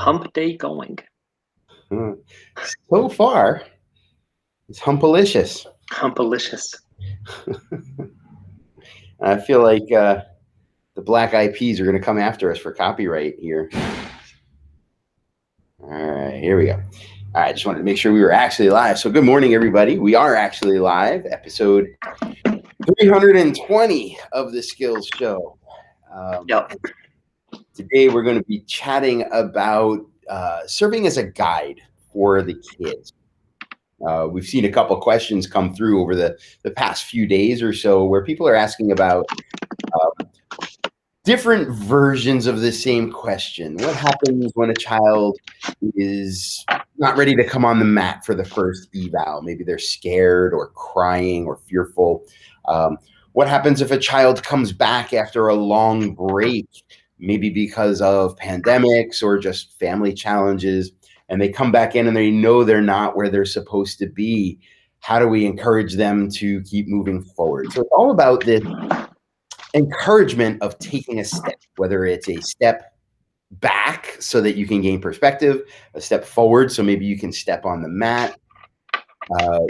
hump day going? So far, it's humpalicious. Humpalicious. I feel like the Black Eyed Peas are going to come after us for copyright here. All right, here we go. All right, just wanted to make sure we were actually live. So good morning, everybody. We are actually live, episode 320 of the Skillz Show. Yep. Today, we're going to be chatting about serving as a guide for the kids. We've seen a couple questions come through over the past few days or so where people are asking about different versions of the same question. What happens when a child is not ready to come on the mat for the first eval? Maybe they're scared or crying or fearful. What happens if a child comes back after a long break, maybe because of pandemics or just family challenges, and they come back in and they know they're not where they're supposed to be? How do we encourage them to keep moving forward? So it's all about this encouragement of taking a step, whether it's a step back so that you can gain perspective, a step forward so maybe you can step on the mat.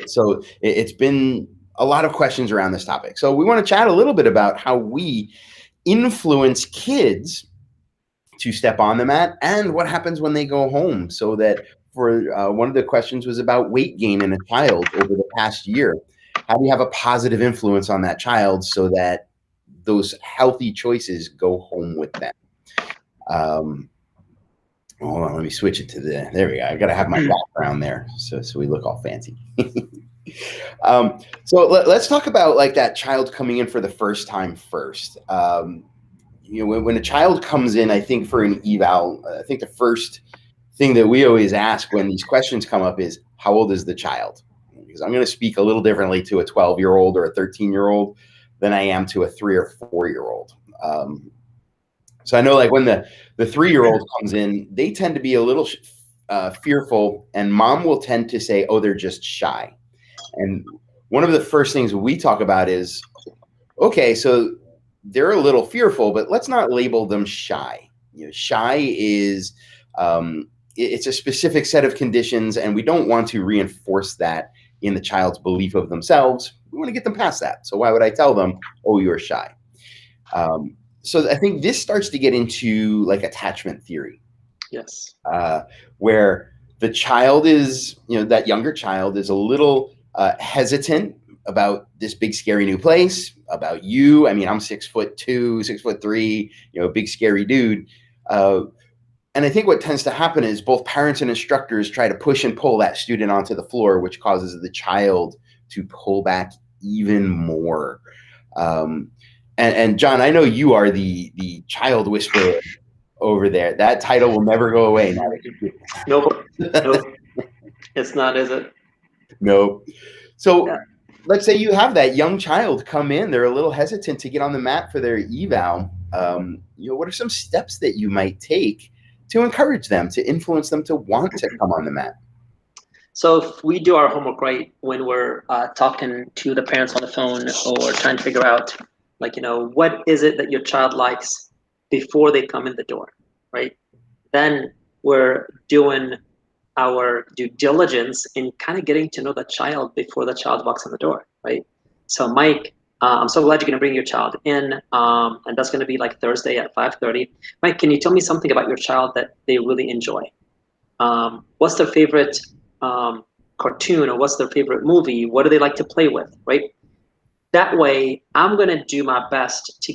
So it's been a lot of questions around this topic. So we want to chat a little bit about how we influence kids to step on the mat and what happens when they go home. So that for one of the questions was about weight gain in a child over the past year. How do you have a positive influence on that child so that those healthy choices go home with them? Hold on, let me switch it to there we go. I got to have my background there so we look all fancy. So let's talk about like that child coming in for the first time first. When a child comes in, I think for an eval, I think the first thing that we always ask when these questions come up is, how old is the child? Because I'm going to speak a little differently to a 12-year-old or a 13-year-old than I am to a 3 or 4-year-old. So I know like when the 3-year-old comes in, they tend to be a little fearful, and mom will tend to say, oh, they're just shy. And one of the first things we talk about is, okay, so they're a little fearful, but let's not label them shy. Shy is, it's a specific set of conditions, and we don't want to reinforce that in the child's belief of themselves. We want to get them past that. So why would I tell them, oh, you're shy? So I think this starts to get into like attachment theory. Yes. Where the child is, that younger child is a little hesitant about this big, scary new place, about you. I mean, I'm 6'2", 6'3", big, scary dude. And I think what tends to happen is both parents and instructors try to push and pull that student onto the floor, which causes the child to pull back even more. And John, I know you are the child whisperer over there. That title will never go away. Nope. It's not, is it? Nope. So let's say you have that young child come in. They're a little hesitant to get on the mat for their eval. What are some steps that you might take to encourage them, to influence them to want to come on the mat? So if we do our homework right when we're talking to the parents on the phone or trying to figure out, what is it that your child likes before they come in the door, right? Then we're doing our due diligence in kind of getting to know the child before the child walks in the door, right? So Mike, I'm so glad you're going to bring your child in, and that's going to be like Thursday at 5:30. Mike, can you tell me something about your child that they really enjoy? What's their favorite cartoon, or what's their favorite movie? What do they like to play with, right? That way, I'm going to do my best to,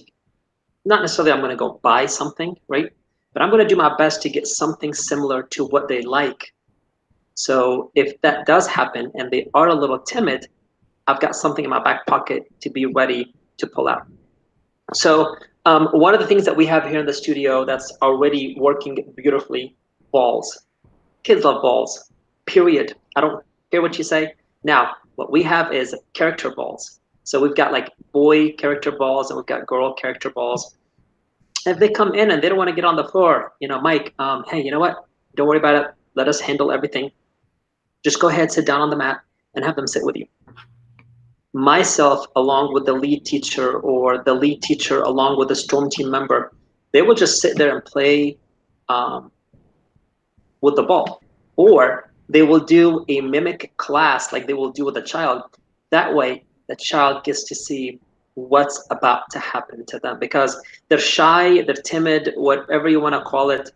not necessarily I'm going to go buy something, right? But I'm going to do my best to get something similar to what they like. So if that does happen and they are a little timid, I've got something in my back pocket to be ready to pull out. So one of the things that we have here in the studio that's already working beautifully, balls. Kids love balls, period. I don't care what you say. Now, what we have is character balls. So we've got like boy character balls and we've got girl character balls. If they come in and they don't want to get on the floor, Mike, hey, you know what? Don't worry about it. Let us handle everything. Just go ahead, sit down on the mat and have them sit with you. Myself, along with the lead teacher, or the lead teacher along with the storm team member, they will just sit there and play with the ball, or they will do a mimic class like they will do with a child. That way, the child gets to see what's about to happen to them because they're shy, they're timid, whatever you want to call it,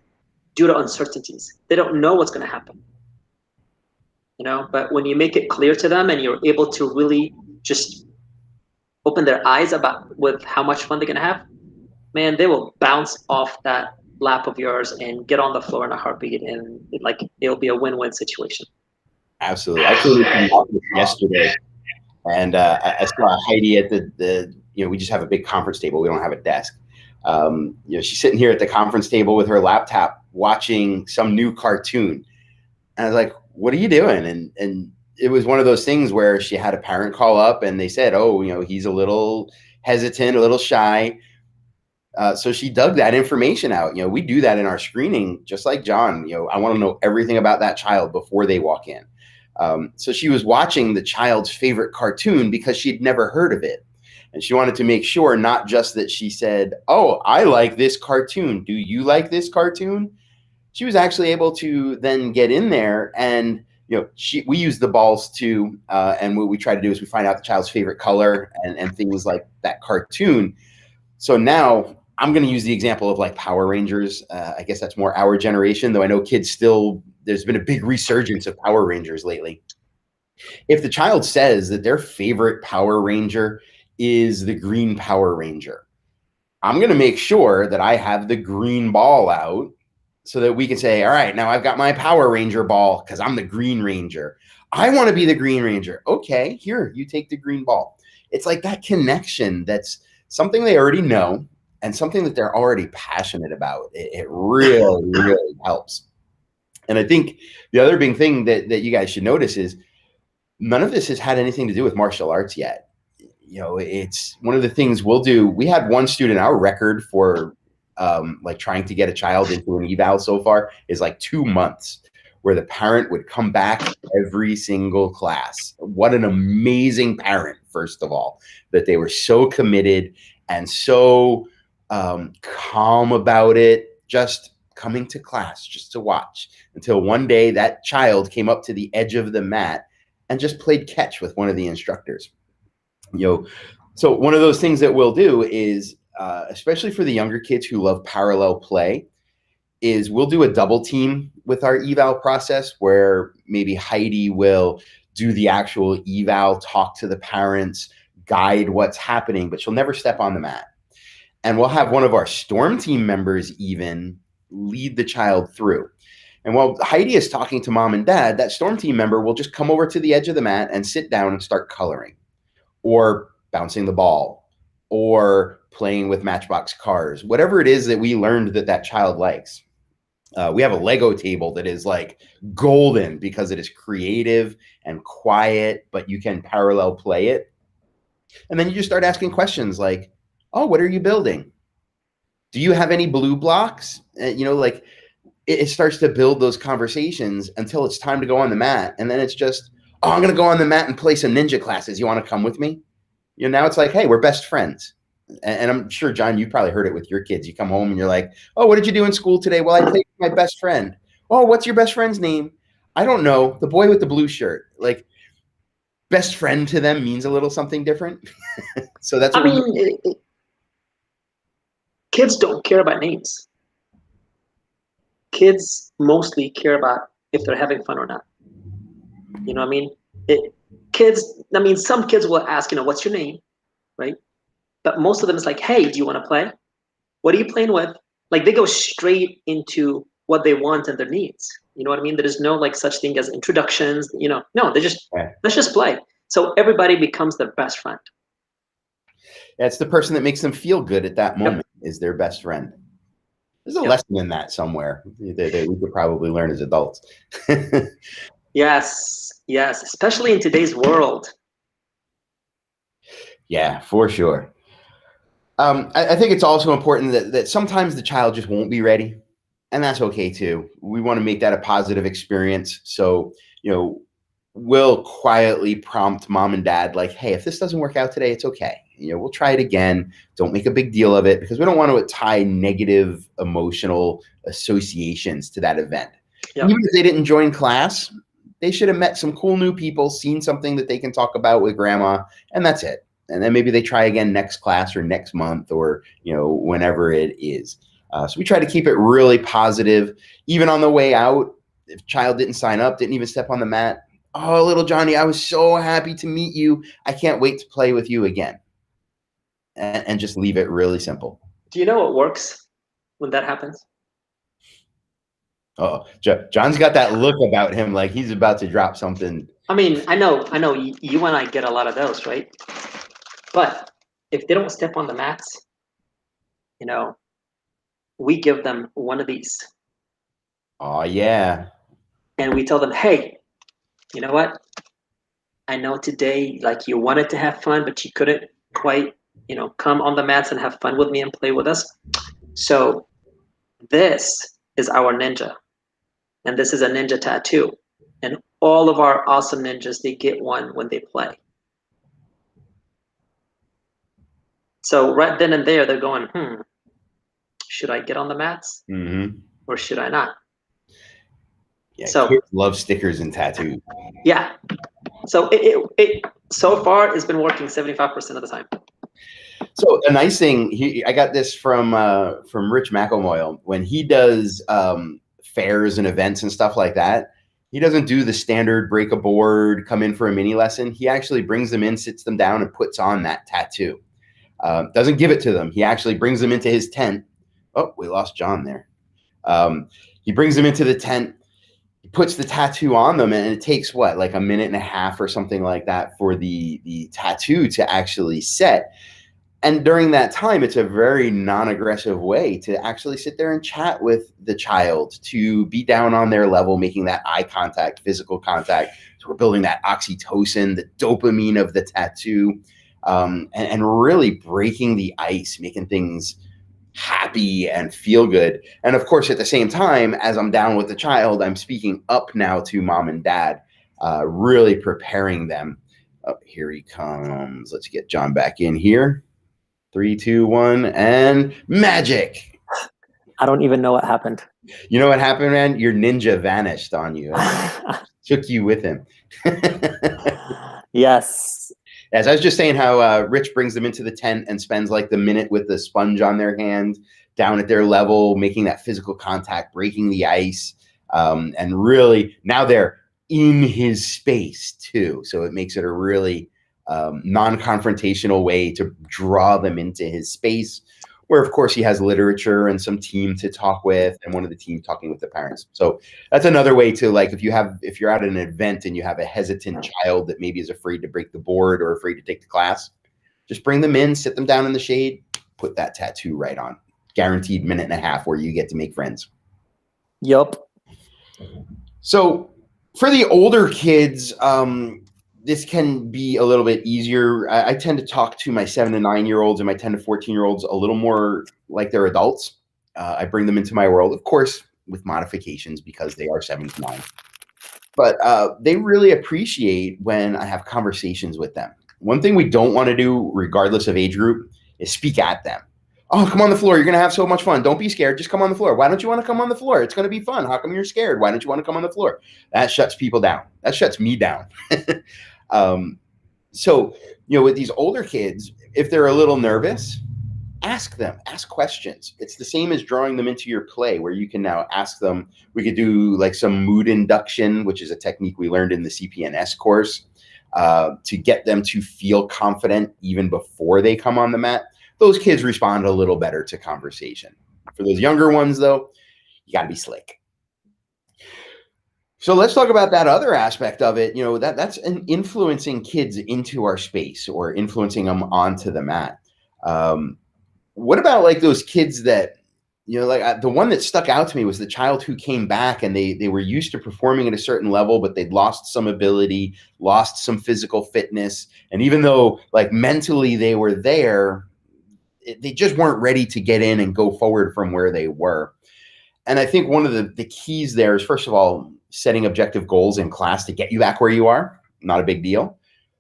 due to uncertainties. They don't know what's going to happen, but when you make it clear to them and you're able to really just open their eyes about with how much fun they're going to have, man, they will bounce off that lap of yours and get on the floor in a heartbeat, and it'll be a win-win situation. Absolutely. I came into the office yesterday, and I saw Heidi at the we just have a big conference table. We don't have a desk. She's sitting here at the conference table with her laptop watching some new cartoon. And I was like, what are you doing? And it was one of those things where she had a parent call up and they said, oh, he's a little hesitant, a little shy. So she dug that information out. We do that in our screening, just like John. I want to know everything about that child before they walk in. So she was watching the child's favorite cartoon because she'd never heard of it. And she wanted to make sure not just that she said, oh, I like this cartoon. Do you like this cartoon? She was actually able to then get in there and, we use the balls too. And what we try to do is we find out the child's favorite color and things like that cartoon. So now I'm going to use the example of like Power Rangers. I guess that's more our generation, though I know kids still, there's been a big resurgence of Power Rangers lately. If the child says that their favorite Power Ranger is the Green Power Ranger, I'm going to make sure that I have the green ball out so that we can say, all right, now I've got my Power Ranger ball because I'm the Green Ranger. I want to be the Green Ranger. Okay, here, you take the green ball. It's like that connection that's something they already know and something that they're already passionate about. It really, really helps. And I think the other big thing that you guys should notice is none of this has had anything to do with martial arts yet. It's one of the things we'll do. We had one student, our record for trying to get a child into an eval so far is like 2 months, where the parent would come back every single class. What an amazing parent, first of all, that they were so committed and so calm about it, just coming to class, just to watch, until one day that child came up to the edge of the mat and just played catch with one of the instructors. So one of those things that we'll do is, especially for the younger kids who love parallel play, is we'll do a double team with our eval process where maybe Heidi will do the actual eval, talk to the parents, guide what's happening, but she'll never step on the mat. And we'll have one of our storm team members even lead the child through. And while Heidi is talking to mom and dad, that storm team member will just come over to the edge of the mat and sit down and start coloring, or bouncing the ball, or playing with Matchbox cars, whatever it is that we learned that child likes. We have a Lego table that is like golden because it is creative and quiet, but you can parallel play it. And then you just start asking questions like, oh, what are you building? Do you have any blue blocks? It starts to build those conversations until it's time to go on the mat. And then it's just, oh, I'm going to go on the mat and play some ninja classes. You want to come with me? Now it's like, hey, we're best friends. And I'm sure, John, you probably heard it with your kids. You come home and you're like, oh, what did you do in school today? Well, I played with my best friend. Oh, what's your best friend's name? I don't know. The boy with the blue shirt. Like, best friend to them means a little something different. So that's what kids don't care about names. Kids mostly care about if they're having fun or not. You know what I mean? Some kids will ask, what's your name, right? But most of them is like, hey, do you want to play? What are you playing with? Like, they go straight into what they want and their needs. You know what I mean? There is no such thing as introductions. No, they just, let's just play. So everybody becomes their best friend. That's the person that makes them feel good at that moment is their best friend. There's a lesson in that somewhere that we could probably learn as adults. Yes, especially in today's world. Yeah, for sure. I think it's also important that sometimes the child just won't be ready, and that's okay too. We want to make that a positive experience. So, we'll quietly prompt mom and dad like, hey, if this doesn't work out today, it's okay. We'll try it again. Don't make a big deal of it, because we don't want to tie negative emotional associations to that event. Yep. Even if they didn't join class, they should have met some cool new people, seen something that they can talk about with grandma, and that's it. And then maybe they try again next class or next month or, whenever it is. So we try to keep it really positive. Even on the way out, if child didn't sign up, didn't even step on the mat, oh, little Johnny, I was so happy to meet you. I can't wait to play with you again. And just leave it really simple. Do you know what works when that happens? Oh, John's got that look about him like he's about to drop something. I mean, I know you and I get a lot of those, right? But if they don't step on the mats, we give them one of these. Oh, yeah. And we tell them, hey, you know what? I know today, like, you wanted to have fun, but you couldn't quite, come on the mats and have fun with me and play with us. So this is our ninja. And this is a ninja tattoo. And all of our awesome ninjas, they get one when they play. So right then and there, they're going, should I get on the mats or should I not? Yeah, so kids love stickers and tattoos. Yeah. So it so far it's been working 75% of the time. So a nice thing, I got this from Rich McElmoyle. When he does fairs and events and stuff like that, he doesn't do the standard break a board, come in for a mini lesson. He actually brings them in, sits them down, and puts on that tattoo. Doesn't give it to them. He actually brings them into his tent. Oh, we lost John there. He brings them into the tent. He puts the tattoo on them, and it takes like a minute and a half or something like that for the tattoo to actually set. And during that time, it's a very non-aggressive way to actually sit there and chat with the child, to be down on their level, making that eye contact, physical contact. So we're building that oxytocin, the dopamine of the tattoo, and really breaking the ice, making things happy and feel good. And of course, at the same time, as I'm down with the child, I'm speaking up now to mom and dad, really preparing them. Oh, here he comes. Let's get John back in here. 3, 2, 1, and magic. I don't even know what happened. You know what happened, man? Your ninja vanished on you. Took you with him. Yes. As I was just saying, how Rich brings them into the tent and spends like the minute with the sponge on their hand, down at their level, making that physical contact, breaking the ice, and really now they're in his space too. So it makes it a really non-confrontational way to draw them into his space, where of course he has literature and some team to talk with, and one of the team talking with the parents. So that's another way to, like, if you're at an event and you have a hesitant child that maybe is afraid to break the board or afraid to take the class, just bring them in, sit them down in the shade, put that tattoo right on. Guaranteed minute and a half where you get to make friends. Yup. So for the older kids, this can be a little bit easier. I tend to talk to my 7 to 9-year-olds and my 10 to 14-year-olds a little more like they're adults. I bring them into my world, of course, with modifications because they are 7 to 9. But they really appreciate when I have conversations with them. One thing we don't want to do, regardless of age group, is speak at them. Oh, come on the floor. You're going to have so much fun. Don't be scared. Just come on the floor. Why don't you want to come on the floor? It's going to be fun. How come you're scared? Why don't you want to come on the floor? That shuts people down. That shuts me down. So, with these older kids, if they're a little nervous, ask them, ask questions. It's the same as drawing them into your play, where you can now ask them. We could do like some mood induction, which is a technique we learned in the CPNS course, to get them to feel confident even before they come on the mat. Those kids respond a little better to conversation. For those younger ones, though, you got to be slick. So let's talk about that other aspect of it. That's an influencing kids into our space or influencing them onto the mat. What about like those kids that, like the one that stuck out to me was the child who came back and they were used to performing at a certain level, but they'd lost some ability, lost some physical fitness. And even though like mentally they were there, they just weren't ready to get in and go forward from where they were. And I think one of the keys there is, first of all, setting objective goals in class to get you back where you are. Not a big deal.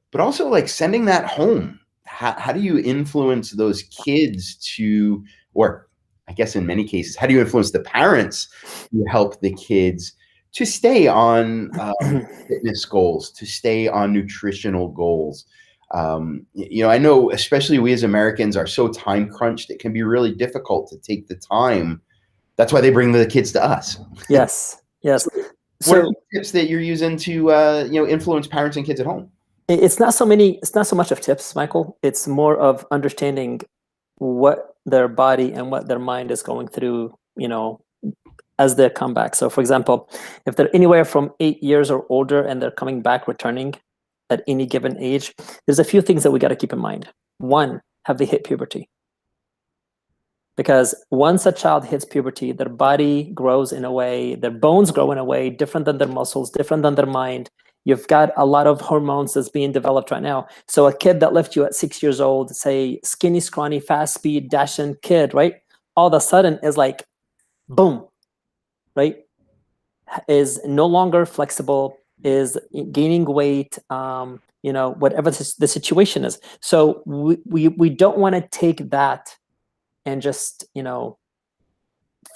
But also like sending that home. How do you influence those kids to, or I guess in many cases, how do you influence the parents to help the kids to stay on fitness goals, to stay on nutritional goals. I know especially we as Americans are so time crunched, it can be really difficult to take the time. That's why they bring the kids to us. Yes. What are the tips that you're using to influence parents and kids at home? It's not so much of tips, Michael. It's more of understanding what their body and what their mind is going through, as they come back. So for example, if they're anywhere from 8 years or older and they're coming back, returning at any given age, there's a few things that we got to keep in mind. One, have they hit puberty? Because once a child hits puberty, their body grows in a way, their bones grow in a way different than their muscles, different than their mind. You've got a lot of hormones that's being developed right now. So a kid that left you at 6 years old, say skinny, scrawny, fast speed, dashing kid, right? All of a sudden is like, boom, right? Is no longer flexible, is gaining weight, whatever the situation is. So we don't want to take that and just,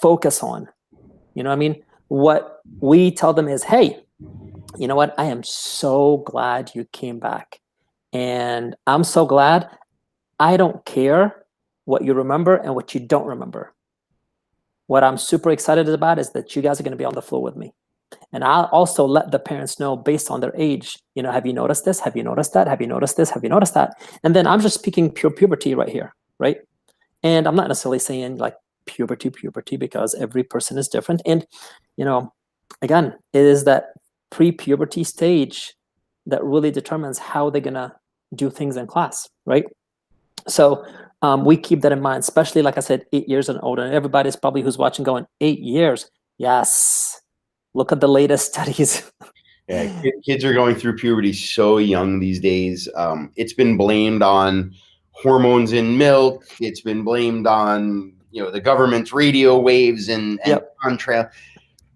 focus on, what we tell them is, hey, you know what? I am so glad you came back. And I'm so glad. I don't care what you remember and what you don't remember. What I'm super excited about is that you guys are going to be on the floor with me. And I'll also let the parents know based on their age, have you noticed this? Have you noticed that? Have you noticed this? Have you noticed that? And then I'm just speaking pure puberty right here, right? And I'm not necessarily saying like puberty, because every person is different. And, again, it is that pre-puberty stage that really determines how they're going to do things in class, right? So we keep that in mind, especially, like I said, 8 years and older. And everybody's probably who's watching going, 8 years? Yes. Look at the latest studies. Yeah, kids are going through puberty so young these days. It's been blamed on hormones in milk. It's been blamed on, the government's radio waves and contrail.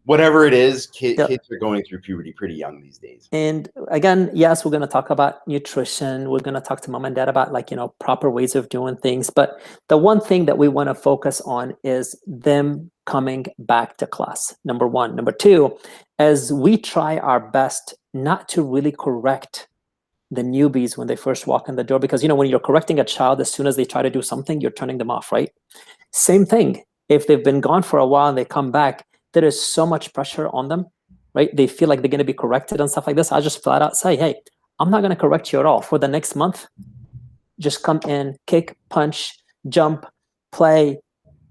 Whatever it is, kids are going through puberty pretty young these days. And again, yes, we're going to talk about nutrition. We're going to talk to mom and dad about proper ways of doing things. But the one thing that we want to focus on is them coming back to class. Number one. Number two, as we try our best not to really correct the newbies when they first walk in the door, because when you're correcting a child, as soon as they try to do something, you're turning them off, right? Same thing. If they've been gone for a while and they come back, there is so much pressure on them, right? They feel like they're going to be corrected and stuff like this. I just flat out say, hey, I'm not going to correct you at all. For the next month, just come in, kick, punch, jump, play,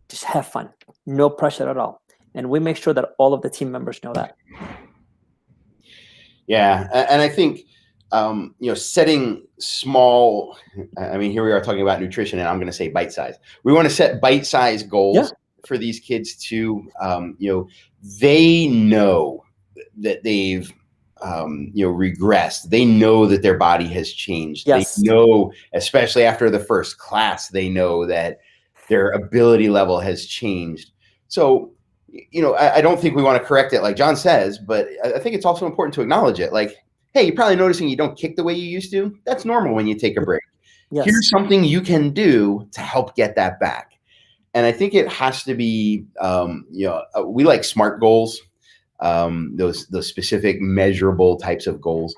just have fun. No pressure at all. And we make sure that all of the team members know that. Yeah. And I think, setting small, here we are talking about nutrition, and I'm going to say bite size. We want to set bite-size goals for these kids to, they know that they've, regressed. They know that their body has changed. Yes. They know, especially after the first class, they know that their ability level has changed. So, I don't think we want to correct it like John says, but I think it's also important to acknowledge it. Like, hey, you're probably noticing you don't kick the way you used to. That's normal when you take a break. Yes. Here's something you can do to help get that back. And I think it has to be, we like SMART goals, those specific measurable types of goals.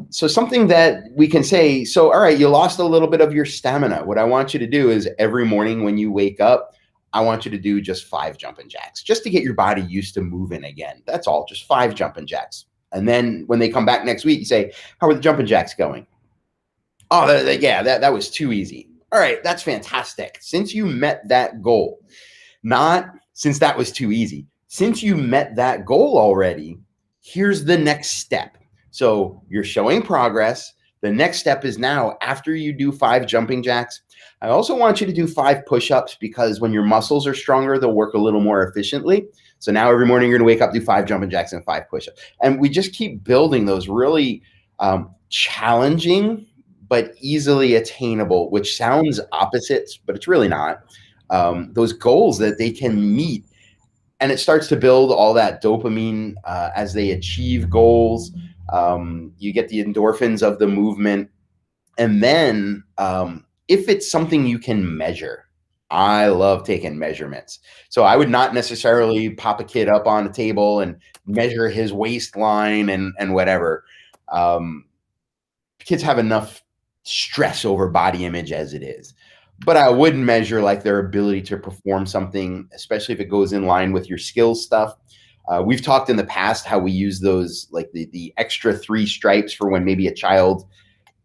So something that we can say, so, all right, you lost a little bit of your stamina. What I want you to do is every morning when you wake up, I want you to do just 5 jumping jacks, just to get your body used to moving again. That's all, just 5 jumping jacks. And then when they come back next week, you say, how are the jumping jacks going? Oh, that was too easy. All right, that's fantastic. Since you met that goal, not since that was too easy, since you met that goal already, here's the next step. So you're showing progress. The next step is now, after you do 5 jumping jacks, I also want you to do 5 push-ups, because when your muscles are stronger, they'll work a little more efficiently. So now every morning you're going to wake up, do 5 jumping jacks and 5 push-ups. And we just keep building those really challenging but easily attainable, which sounds opposites, but it's really not. Those goals that they can meet. And it starts to build all that dopamine as they achieve goals. You get the endorphins of the movement. And then if it's something you can measure, I love taking measurements. So I would not necessarily pop a kid up on a table and measure his waistline and whatever. Kids have enough stress over body image as it is. But I would measure like their ability to perform something, especially if it goes in line with your skills stuff. We've talked in the past how we use those, like the extra 3 stripes for when maybe a child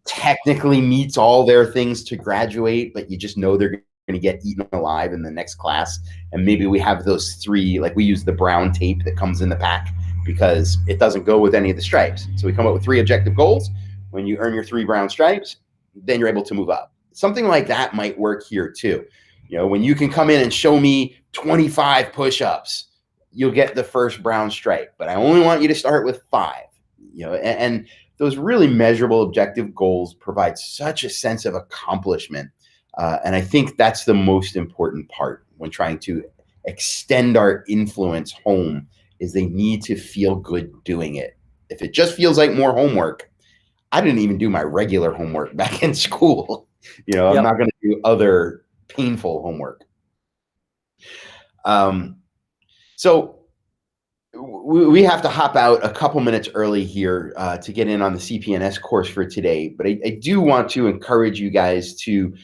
technically meets all their things to graduate, but you just know they're going to get eaten alive in the next class. And maybe we have those 3, like we use the brown tape that comes in the pack because it doesn't go with any of the stripes. So we come up with 3 objective goals. When you earn your 3 brown stripes, then you're able to move up. Something like that might work here too. You know, when you can come in and show me 25 push-ups, you'll get the first brown stripe, but I only want you to start with 5. You know, and those really measurable objective goals provide such a sense of accomplishment. And I think that's the most important part when trying to extend our influence home is they need to feel good doing it. If it just feels like more homework, I didn't even do my regular homework back in school. You know, I'm not going to do other painful homework. So we have to hop out a couple minutes early here to get in on the CPNS course for today. But I do want to encourage you guys to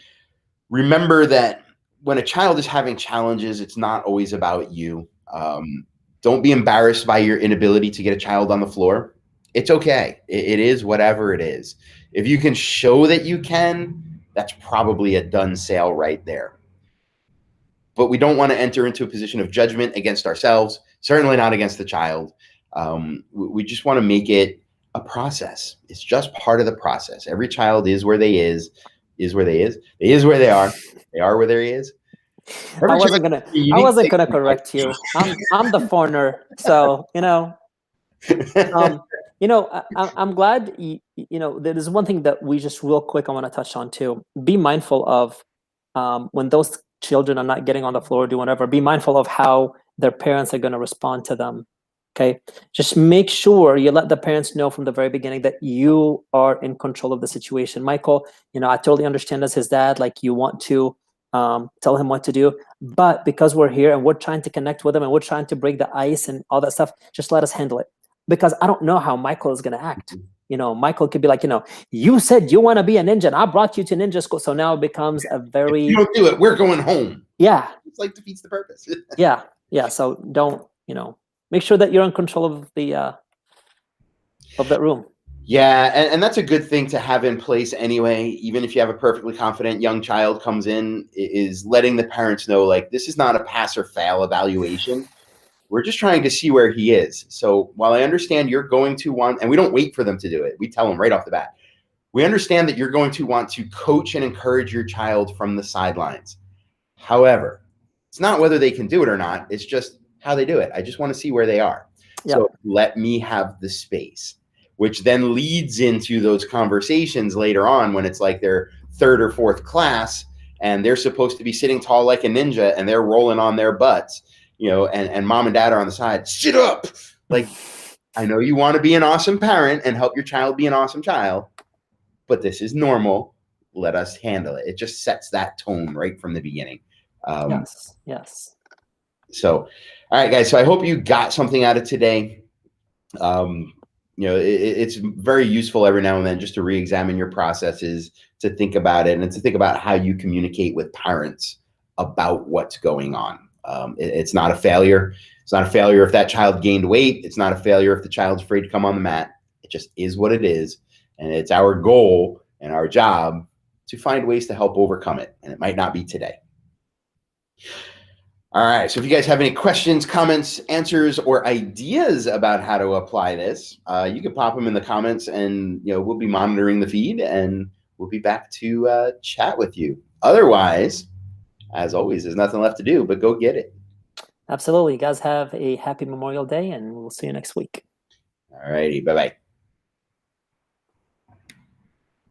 remember that when a child is having challenges, it's not always about you. Don't be embarrassed by your inability to get a child on the floor. It's okay. It is whatever it is. If you can show that you can, that's probably a done sale right there. But we don't want to enter into a position of judgment against ourselves, certainly not against the child. We just want to make it a process. It's just part of the process. Every child is where they is where they is. They is where they are. They are where they is. I wasn't gonna correct you. I'm the foreigner, so you know. I'm glad. There's one thing that we just real quick I want to touch on too. Be mindful of when those children are not getting on the floor, do whatever. Be mindful of how their parents are going to respond to them. Okay, just make sure you let the parents know from the very beginning that you are in control of the situation. Michael, I totally understand as his dad, like you want to tell him what to do, but because we're here and we're trying to connect with him and we're trying to break the ice and all that stuff, just let us handle it. Because I don't know how Michael is going to act. Michael could be like, you said you want to be a ninja and I brought you to ninja school. So now it becomes a very... If you don't do it, we're going home. Yeah. It's like defeats the purpose. Yeah. So don't, make sure that you're in control of the of that room. Yeah, and that's a good thing to have in place anyway. Even if you have a perfectly confident young child comes in, is letting the parents know, like, this is not a pass or fail evaluation. We're just trying to see where he is. So while I understand you're going to want, and we don't wait for them to do it, we tell them right off the bat, we understand that you're going to want to coach and encourage your child from the sidelines. However, it's not whether they can do it or not. It's just how they do it. I just want to see where they are. Yep. So let me have the space, which then leads into those conversations later on when it's like their 3rd or 4th class and they're supposed to be sitting tall like a ninja and they're rolling on their butts. And mom and dad are on the side, sit up. Like, I know you want to be an awesome parent and help your child be an awesome child, but this is normal. Let us handle it. It just sets that tone right from the beginning. Yes. So, all right, guys. So I hope you got something out of today. It's very useful every now and then just to re-examine your processes, to think about it, and to think about how you communicate with parents about what's going on. It's not a failure. It's not a failure if that child gained weight. It's not a failure if the child's afraid to come on the mat. It just is what it is. And it's our goal and our job to find ways to help overcome it. And it might not be today. All right. So if you guys have any questions, comments, answers, or ideas about how to apply this, you can pop them in the comments and, we'll be monitoring the feed and we'll be back to chat with you. Otherwise, as always, there's nothing left to do but go get it. Absolutely. You guys have a happy Memorial Day, and we'll see you next week. All righty. Bye-bye.